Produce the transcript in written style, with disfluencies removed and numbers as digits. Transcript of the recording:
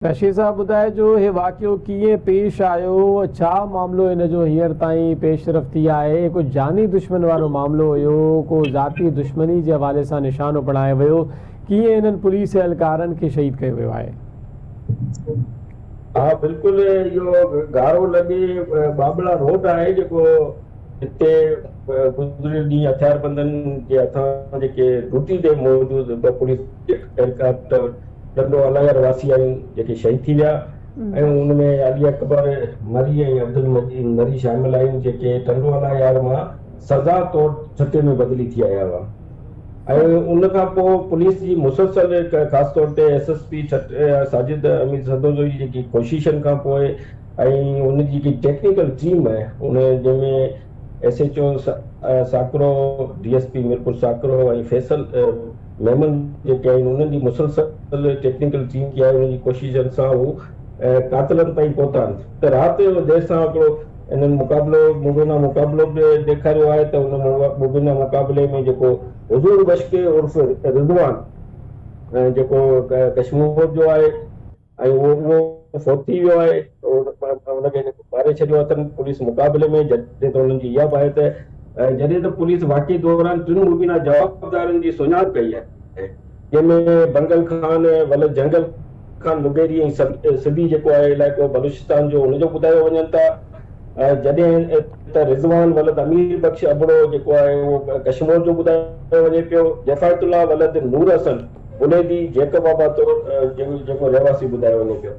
रशीद साहब ॿुधाए जो हे वाक़ियो कीअं पेश आयो, छा मामलो इन जो हींअर ताईं पेशरफ़्ती आहे? को जानी दुश्मन वारो मामलो हुयो, को ज़ाती दुश्मनी जे हवाले सां निशानो बणायो वियो, कीअं इन्हनि पुलिस एहलकारनि खे शहीद कयो वियो आहे? हाँ बिल्कुल इहो गारो लॻे बाबला रोड आहे जेको हिते गुज़िरियल ॾींहुं हथियारबंदनि जे हथां जेके ड्यूटी ते मौजूदु ॿ पुलिस हेलीकॉप्टर डंडो अलायर वासी आहिनि जेके शहीद थी विया ऐं उनमें अली अकबर मरी ऐं अब्दुल मजीद मरी शामिल आहिनि जेके डंडो अलायर मां सज़ा तौर छटे में बदिली थी आया हुआ। ऐं उन खां पोइ पुलिस जी मुसलसल ख़ासि तौर ते SSP साजिद अमीर सदोजो जी जेकी कोशिशनि खां पोइ ऐं उन जी जेकी टेक्निकल टीम आहे उन जंहिंमें SHO साकरो DSP मीरपुर साकरो ऐं फैसल मेमन जेके आहिनि उन्हनि जी मुसलसल टेक्निकल टीम की आहे उन जी कोशिशनि सां हू कातिलनि ताईं पहुता आहिनि। त राति जो देरि सां हिकिड़ो इन्हनि मुबीना मुक़ाबिलो बि ॾेखारियो आहे त उन मुबीना मुक़ाबले में जेको हुजूर बश्के उर्फ रिज़वान जेको कश्मीर जो आहे ऐं उहो फौत थी वियो आहे, उनखे मारे छॾियो अथनि पुलिस मुक़ाबले में। जॾहिं त उन्हनि जी इहा बि आहे त जॾहिं त पुलिस वाक़ई दौरान टिनि मुबीना जवाबदारनि जी सुञाण कई आहे जंहिंमें बंगल खान वलद जंगल खान लुगेरी ऐं सिबी जेको आहे इलाइक़ो बलूचिस्तान जो उनजो ॿुधायो वञनि था। जॾहिं त रिज़वान वलद अमीर बख्श अबड़ो जेको आहे उहो कश्मीर जो ॿुधायो वञे पियो। जफ़ातुल्लाह वलद नूर हसन बुनेदी जेकब आबाद जेको रहवासी ॿुधायो वञे पियो।